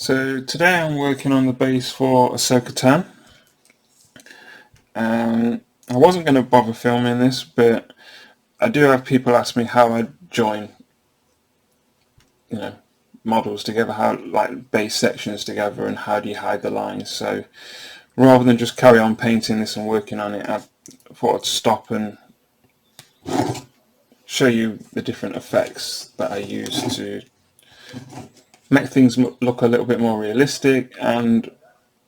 So today I'm working on the base for Ahsoka Tano. I wasn't going to bother filming this, but I do have people ask me how I join, models together, how like base sections together, and how do you hide the lines. So rather than just carry on painting this and working on it, I thought I'd stop and show you the different effects that I use to make things look a little bit more realistic and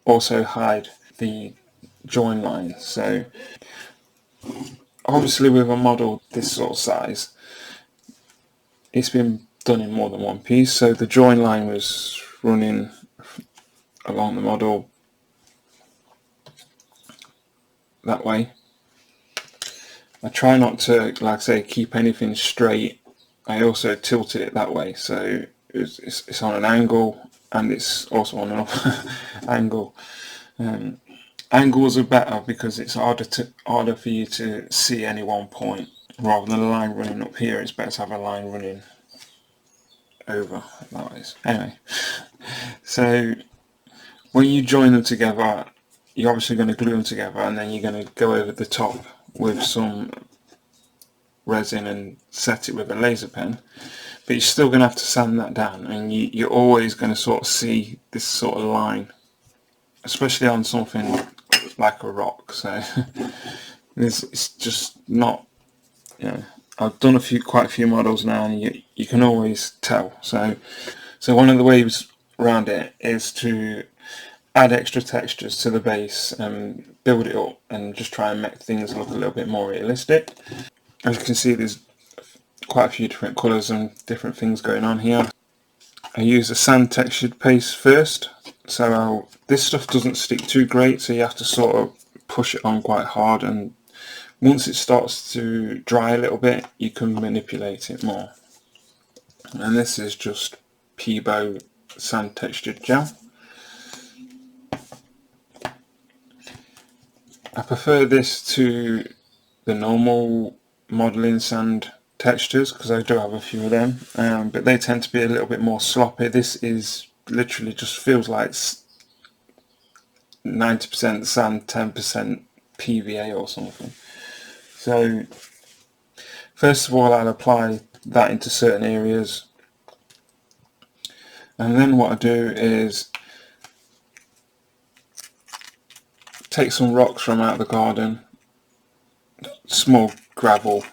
also hide the join lines. So obviously with a model this sort of size, it's been done in more than one piece, so the join line was running along the model that way. I try not to, like I say, keep anything straight. I also tilted it that way, so it's on an angle and it's also on an angle. Angles are better because it's harder for you to see any one point. Rather than a line running up here, it's better to have a line running over that way. Anyway, so when you join them together, you're obviously going to glue them together, and then you're going to go over the top with some resin and set it with a laser pen. But you're still going to have to sand that down, and you're always going to sort of see this sort of line, especially on something like a rock. So it's just not, I've done quite a few models now, and you can always tell. So one of the ways around it is to add extra textures to the base and build it up and just try and make things look a little bit more realistic. As you can see, there's quite a few different colours and different things going on here. I use a sand textured paste first, so this stuff doesn't stick too great, so you have to sort of push it on quite hard, and once it starts to dry a little bit you can manipulate it more. And this is just PEBEO sand textured gel. I prefer this to the normal modelling sand textures because I do have a few of them, but they tend to be a little bit more sloppy. This is literally just feels like 90% sand, 10% PVA or something. So first of all I'll apply that into certain areas, and then what I do is take some rocks from out of the garden, small gravel,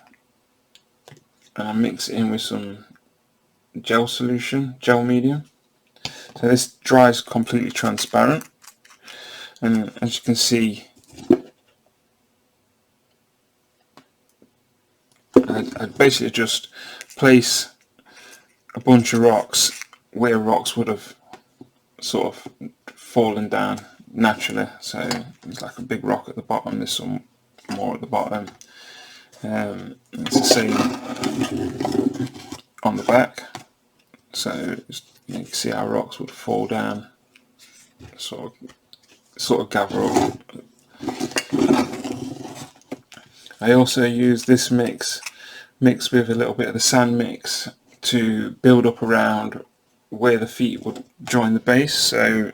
and I mix it in with some gel medium. So this dries completely transparent, and as you can see I basically just place a bunch of rocks where rocks would have sort of fallen down naturally. So there's like a big rock at the bottom, there's some more at the bottom. It's the same on the back, so you can see how rocks would fall down, sort of gather up. I also use this mix with a little bit of the sand mix to build up around where the feet would join the base. So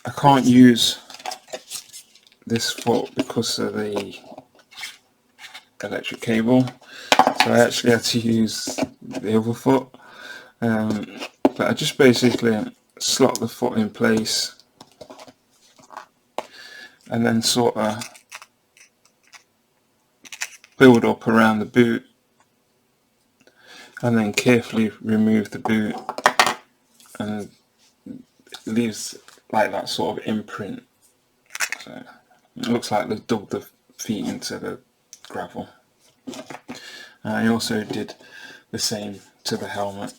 I can't use this foot because of the electric cable, so I actually had to use the other foot, but I just basically slot the foot in place and then sort of build up around the boot, and then carefully remove the boot, and it leaves like that sort of imprint. So it looks like they've dug the feet into the gravel. I also did the same to the helmet.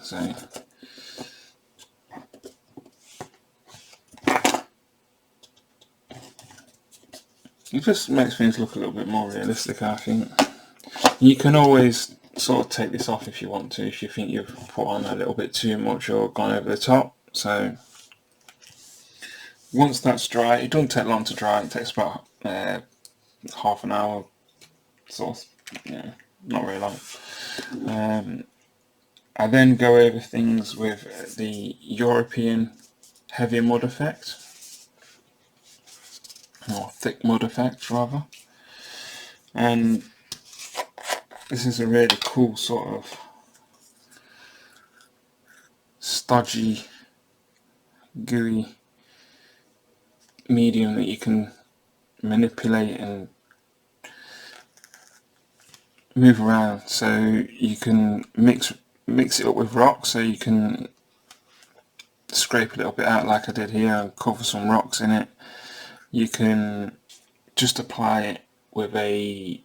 So it just makes things look a little bit more realistic, I think. You can always sort of take this off if you want to, if you think you've put on a little bit too much or gone over the top. So once that's dry, it doesn't take long to dry, it takes about half an hour, sort of, not very long. I then go over things with the European heavy mud effect, or thick mud effect rather, and this is a really cool sort of stodgy, gooey medium that you can manipulate and move around. So you can mix it up with rocks, so you can scrape a little bit out like I did here and cover some rocks in it. You can just apply it with a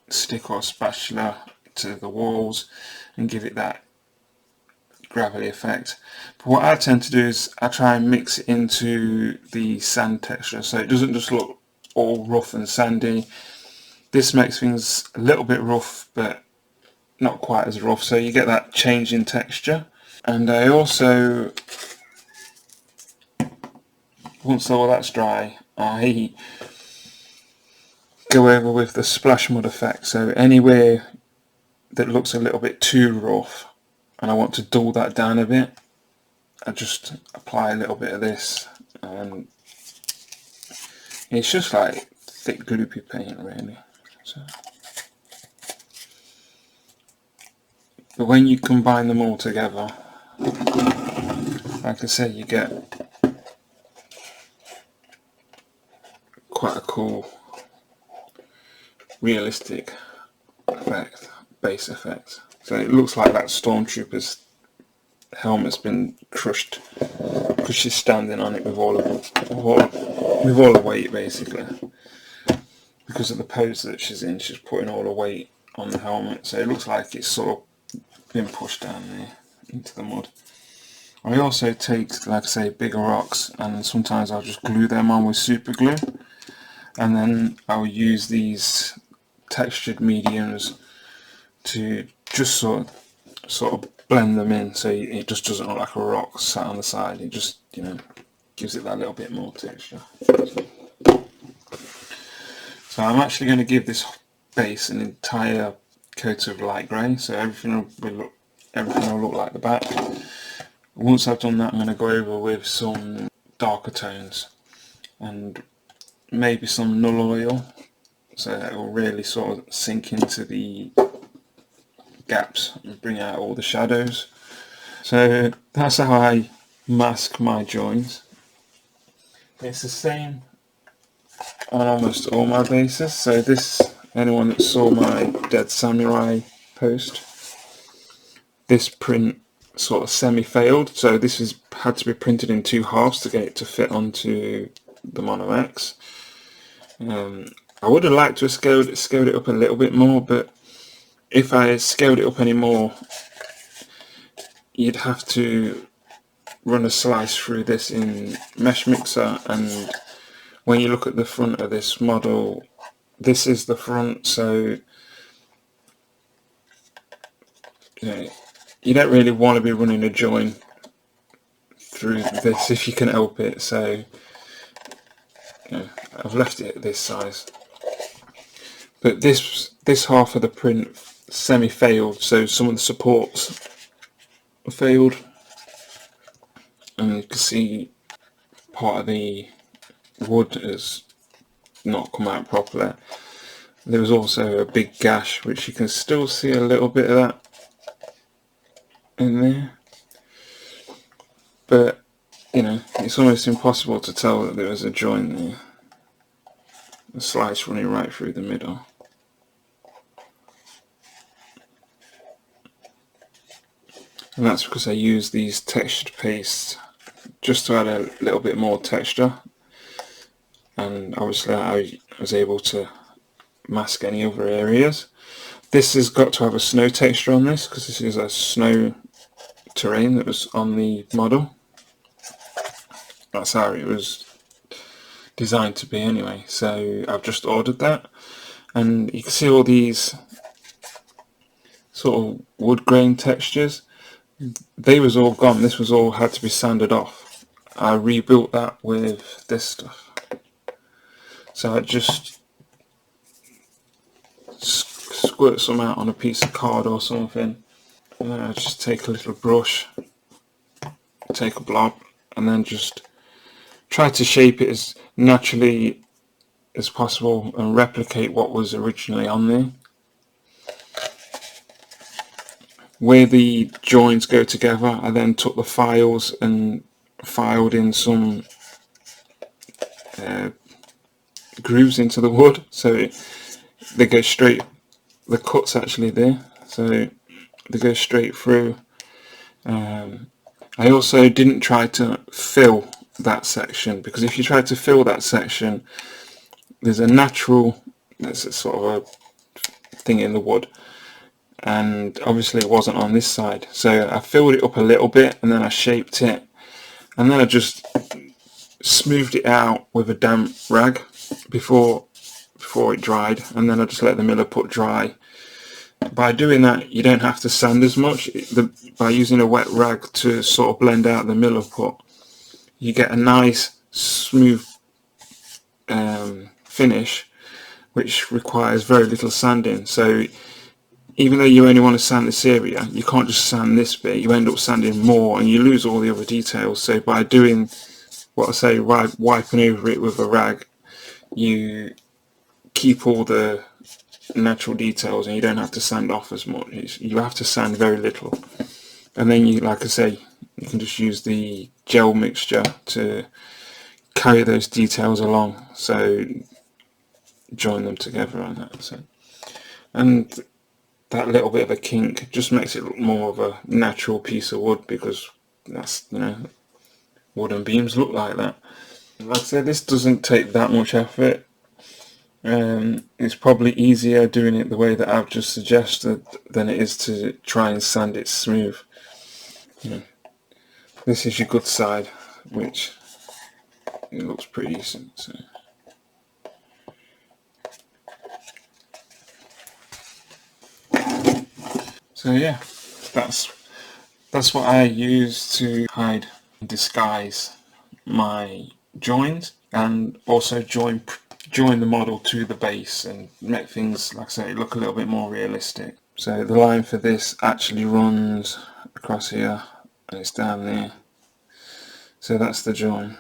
stick or spatula to the walls and give it that gravelly effect. But what I tend to do is I try and mix it into the sand texture, so it doesn't just look all rough and sandy. This makes things a little bit rough but not quite as rough, so you get that change in texture. And I also, once all that's dry, I go over with the splash mud effect. So anywhere that looks a little bit too rough and I want to dull that down a bit, I just apply a little bit of this, and it's just like thick gloopy paint really. So, but when you combine them all together, like I said, you get quite a cool realistic effect, base effect. So it looks like that stormtrooper's helmet's been crushed because she's standing on it with all the weight basically. Because of the pose that she's in, she's putting all the weight on the helmet, so it looks like it's sort of been pushed down there into the mud. I also take, like I say, bigger rocks, and sometimes I'll just glue them on with super glue, and then I'll use these textured mediums to just sort of blend them in, so it just doesn't look like a rock sat on the side. It just, you know, gives it that little bit more texture. So I'm actually going to give this base an entire coat of light grey, so everything will look like the back. Once I've done that, I'm going to go over with some darker tones and maybe some null oil, so that it will really sort of sink into the gaps and bring out all the shadows. So that's how I mask my joins. It's the same on almost all my bases. So this, anyone that saw my Dead Samurai post, this print sort of semi-failed, so this had to be printed in 2 halves to get it to fit onto the Mono X. I would have liked to have scaled it up a little bit more, but if I scaled it up any more, you'd have to run a slice through this in Mesh Mixer, and when you look at the front of this model, this is the front, so you don't really want to be running a join through this if you can help it. So I've left it at this size. But this half of the print semi-failed, so some of the supports failed, and you can see part of the wood has not come out properly. There was also a big gash, which you can still see a little bit of that in there, but you know, it's almost impossible to tell that there was a joint there, a slice running right through the middle. And that's because I use these textured pastes just to add a little bit more texture, and obviously I was able to mask any other areas. This has got to have a snow texture on this because this is a snow terrain that was on the model. That's how it was designed to be anyway, so I've just ordered that, and you can see all these sort of wood grain textures. They was all gone. This was all had to be sanded off. I rebuilt that with this stuff, so I just squirt some out on a piece of card or something, And then I just take a little brush, take a blob, and then just try to shape it as naturally as possible and replicate what was originally on there. Where the joins go together, I then took the files and filed in some grooves into the wood, so they go straight. The cut's actually there, so they go straight through. I also didn't try to fill that section, because if you try to fill that section, there's a natural, there's a sort of a thing in the wood, and obviously it wasn't on this side, so I filled it up a little bit and then I shaped it, and then I just smoothed it out with a damp rag before it dried, and then I just let the miller put dry. By doing that, you don't have to sand as much. By using a wet rag to sort of blend out the miller put, you get a nice smooth finish, which requires very little sanding. So even though you only want to sand this area, you can't just sand this bit. You end up sanding more and you lose all the other details. So by doing what I say, wiping over it with a rag, you keep all the natural details and you don't have to sand off as much. You have to sand very little, and then you, like I say, you can just use the gel mixture to carry those details along, so join them together on that. So, and that little bit of a kink just makes it look more of a natural piece of wood, because that's, you know, wooden beams look like that. Like I said, this doesn't take that much effort. It's probably easier doing it the way that I've just suggested than it is to try and sand it smooth. This is your good side, which it looks pretty decent. So yeah, that's what I use to hide and disguise my joins, and also join the model to the base and make things, like I say, look a little bit more realistic. So the line for this actually runs across here and it's down there. So that's the join.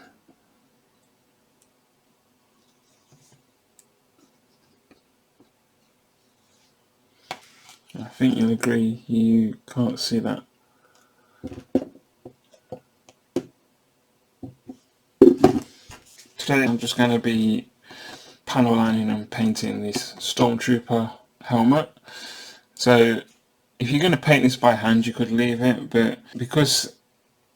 I think you'll agree you can't see that. Today I'm just going to be panel lining and painting this Stormtrooper helmet. So if you're going to paint this by hand, you could leave it, but because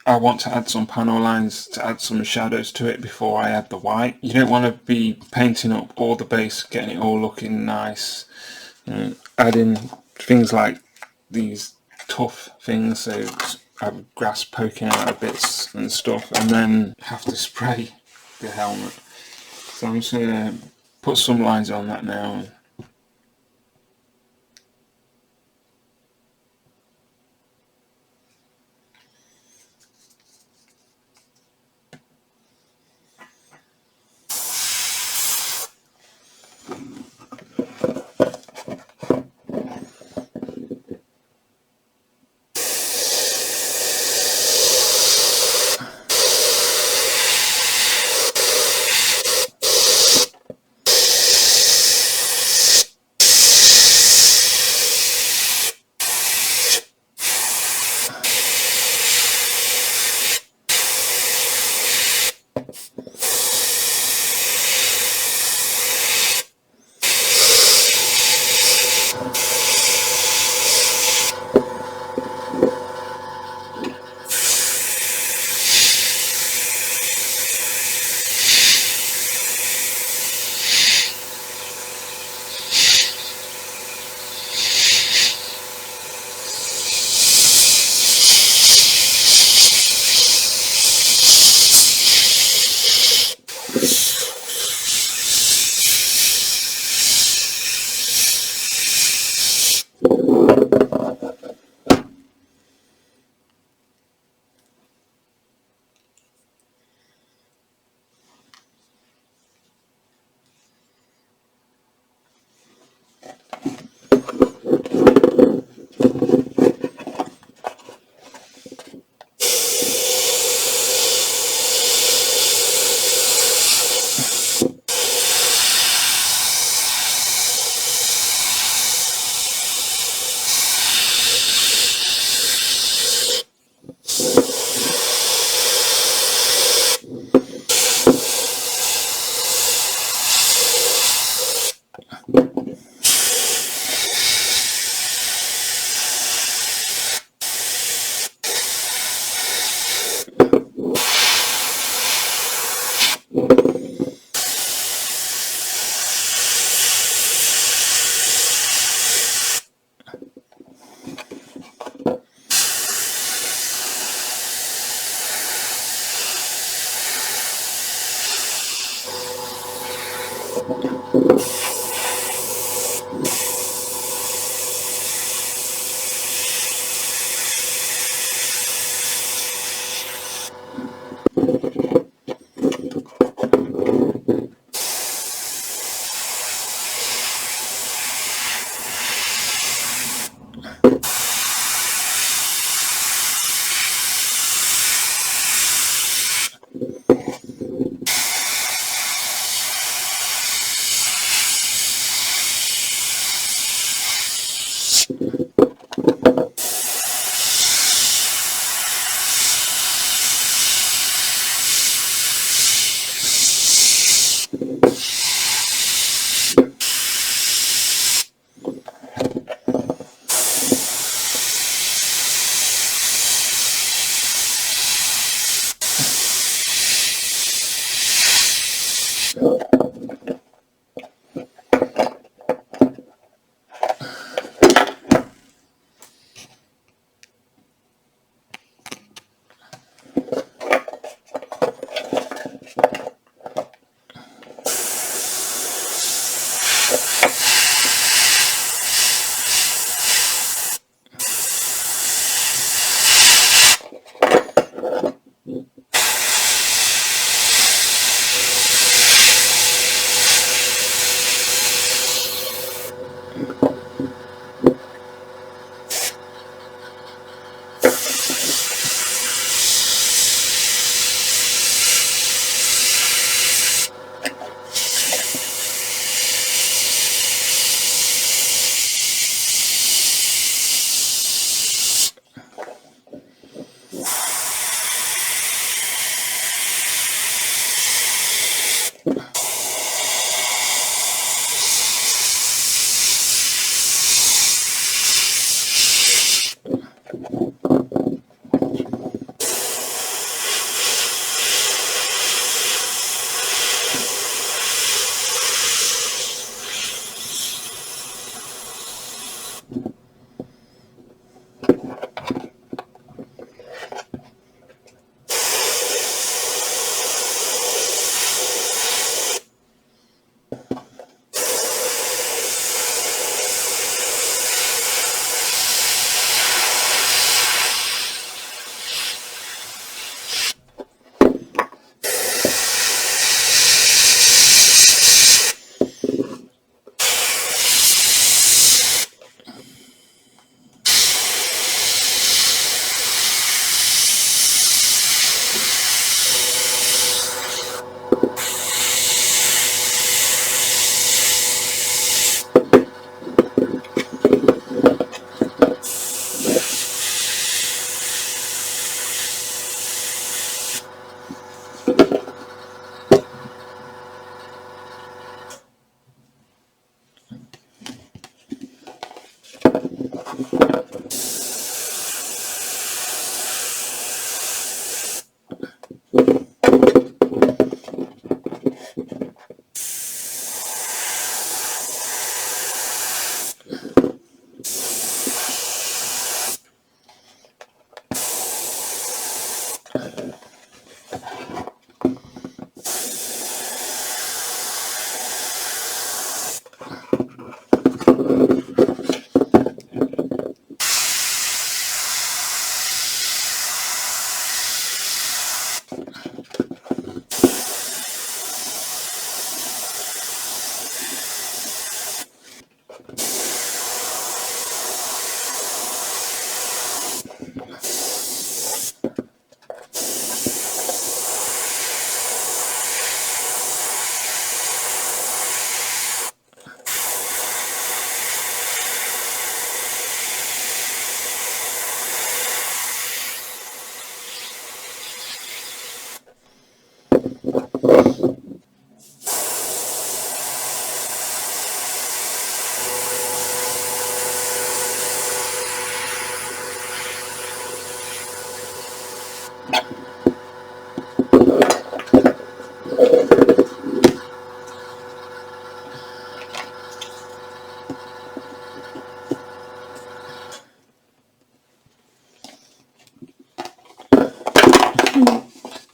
I want to add some panel lines to add some shadows to it before I add the white, you don't want to be painting up all the base, getting it all looking nice, adding things like these tough things, so I have grass poking out of bits and stuff, and then have to spray the helmet. So I'm just going to put some lines on that now.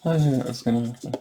I knew that was going to happen.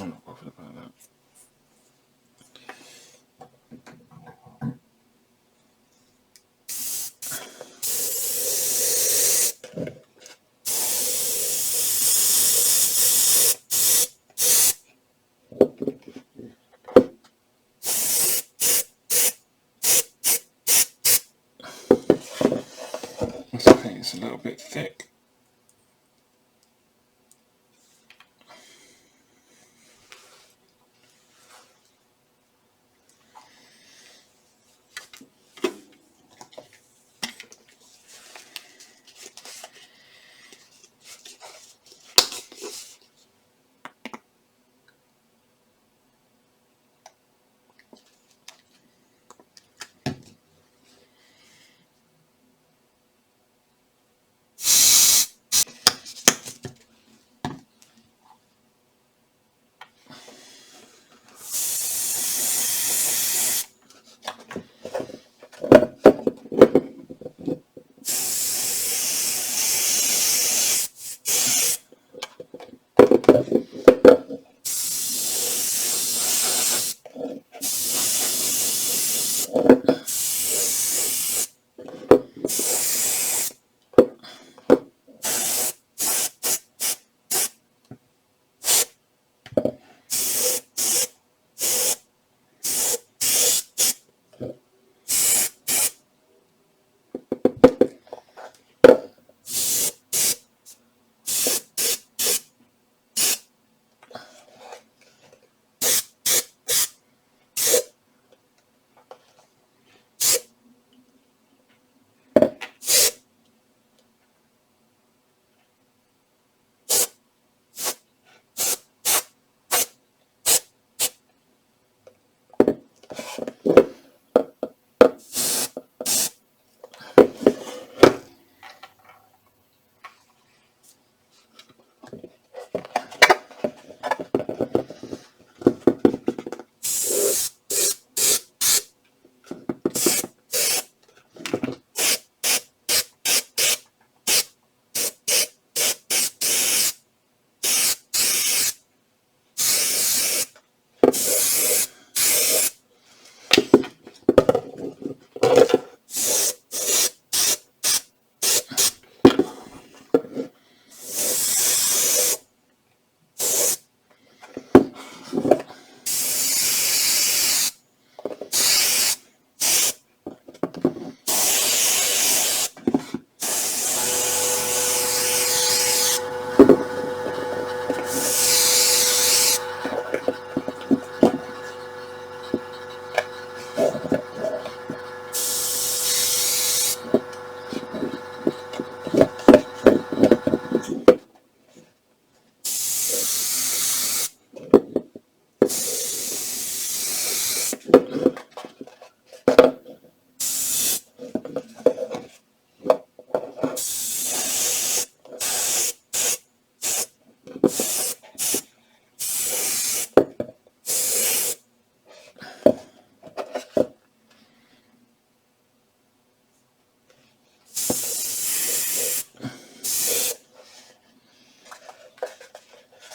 I'm not bothered about that. I think it's a little bit thick.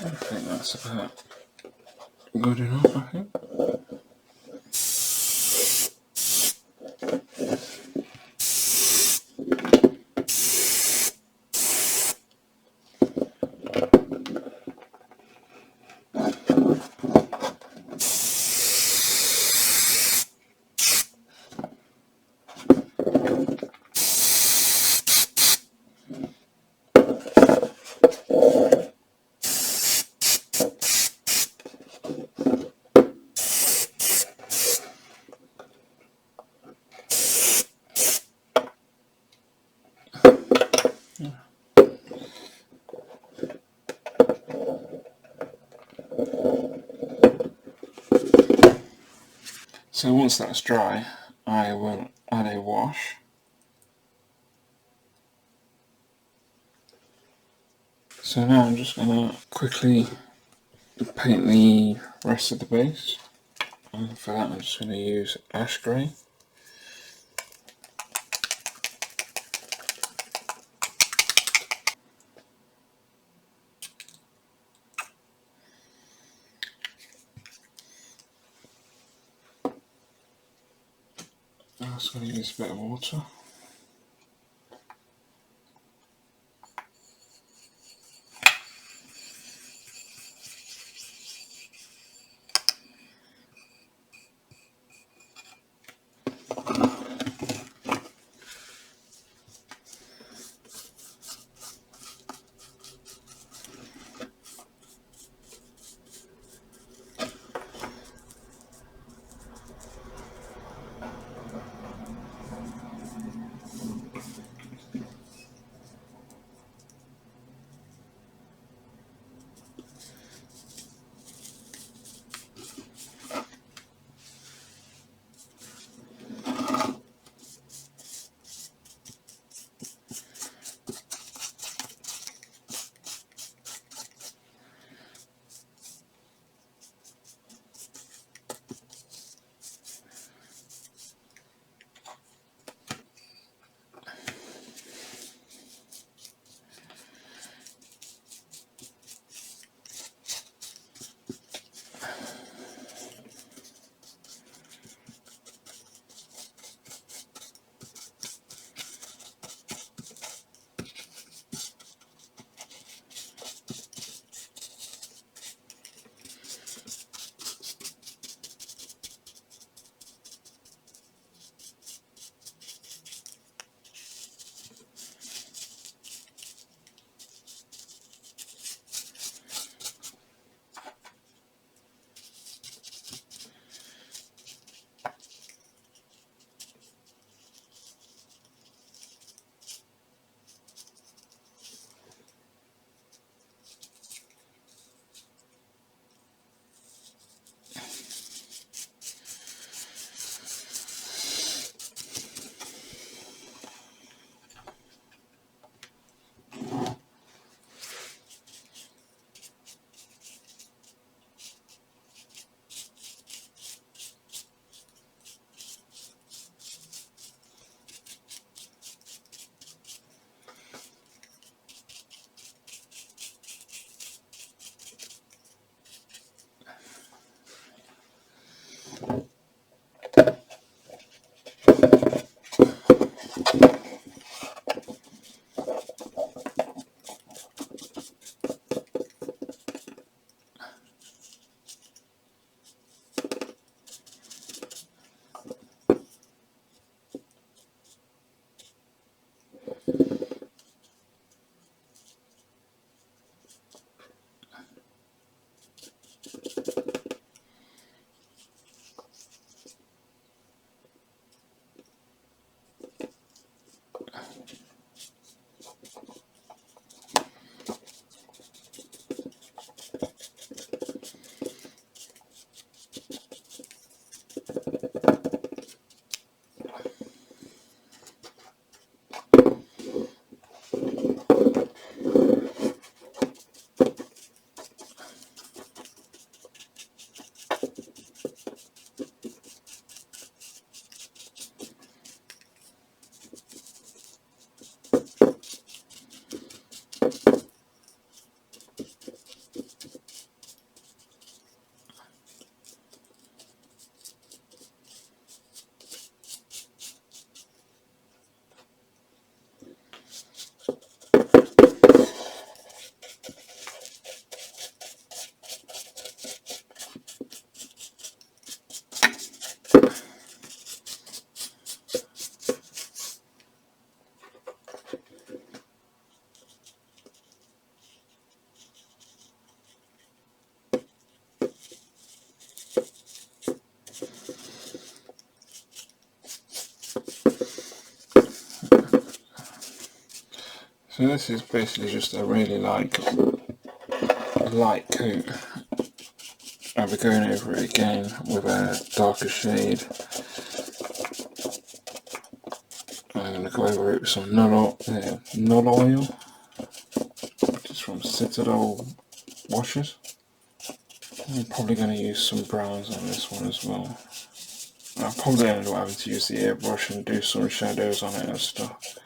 I think that's about good enough, I think. So once that's dry, I will add a wash. So now I'm just going to quickly paint the rest of the base. And for that I'm just going to use ash grey. I'm just going to use a bit of water. So this is basically just a really light coat. I'll be going over it again with a darker shade. I'm going to go over it with some null oil, which is from Citadel washes. I'm probably going to use some browns on this one as well. I'll probably end up having to use the airbrush and do some shadows on it and stuff.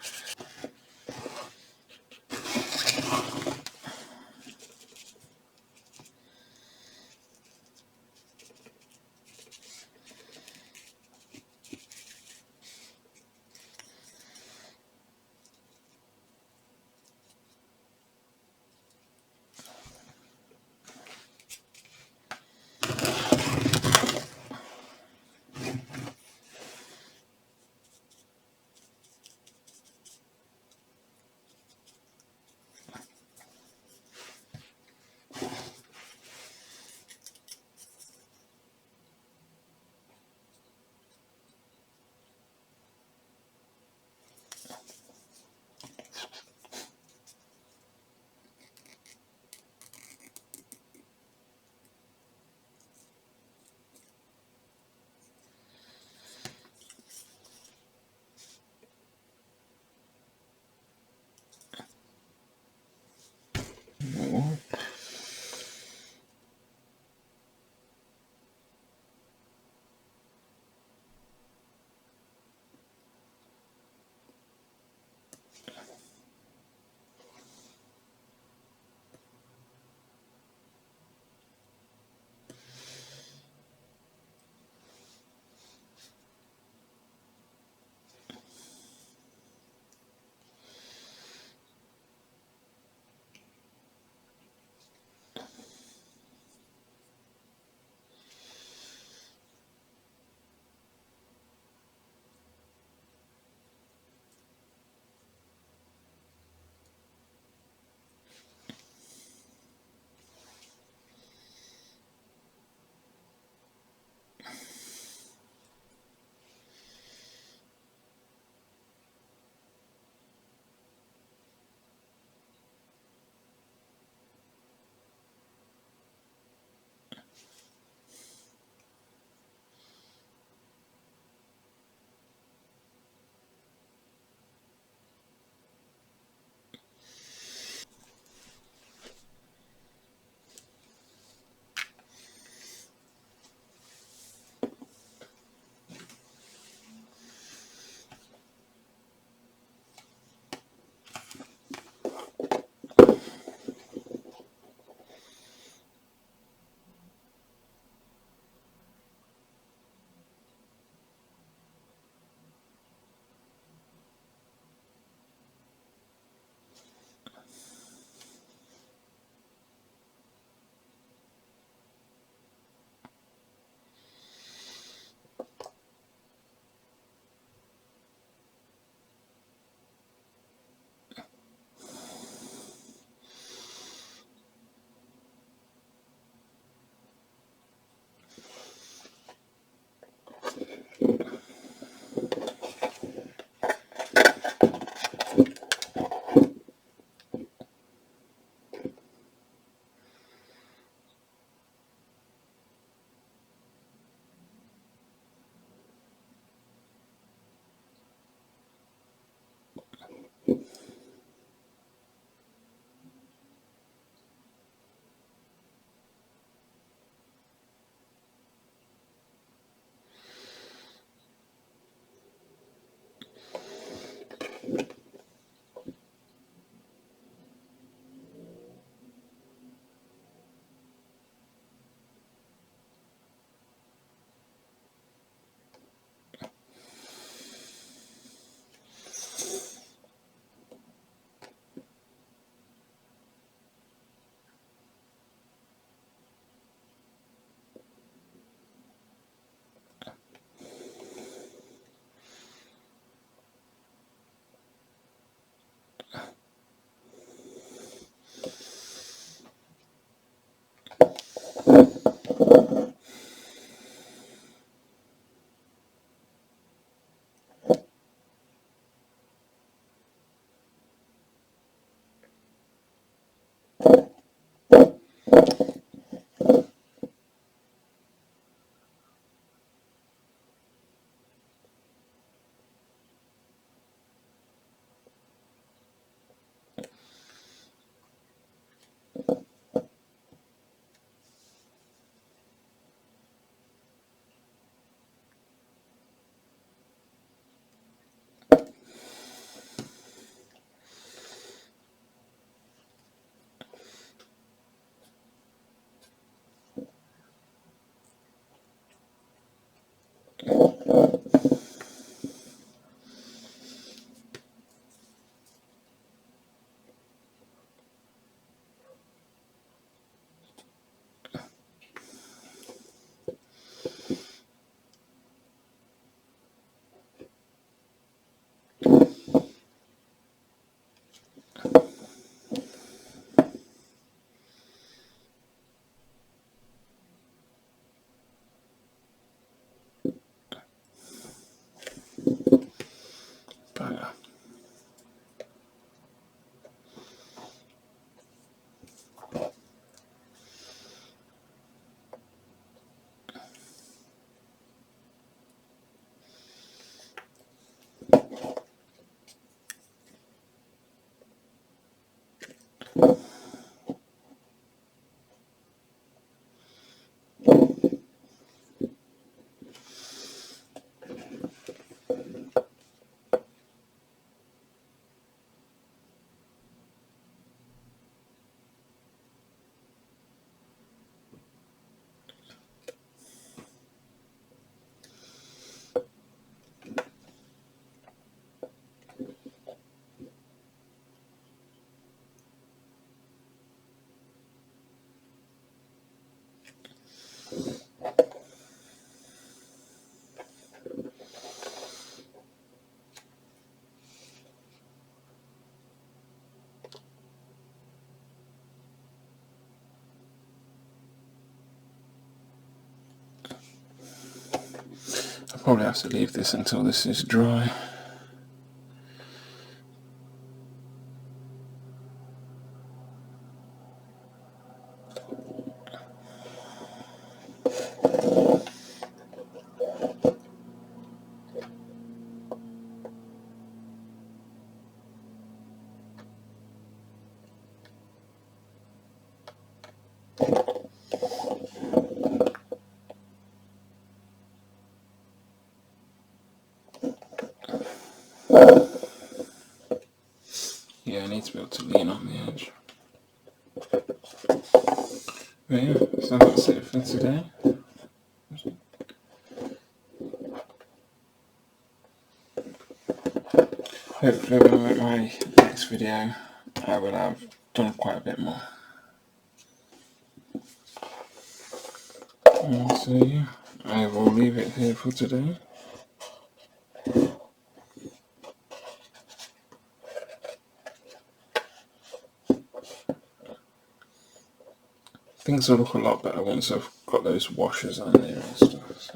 I'll probably have to leave this until this is dry. Yeah, I need to be able to lean on the edge. But yeah, so that's it for today. Hopefully when I make my next video, I will have done quite a bit more. So yeah, I will leave it here for today. Things will look a lot better once I've got those washers on there and stuff.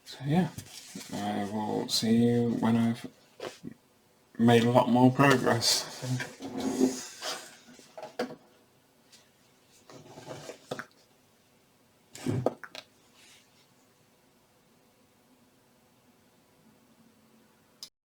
So yeah, I will see you when I've made a lot more progress.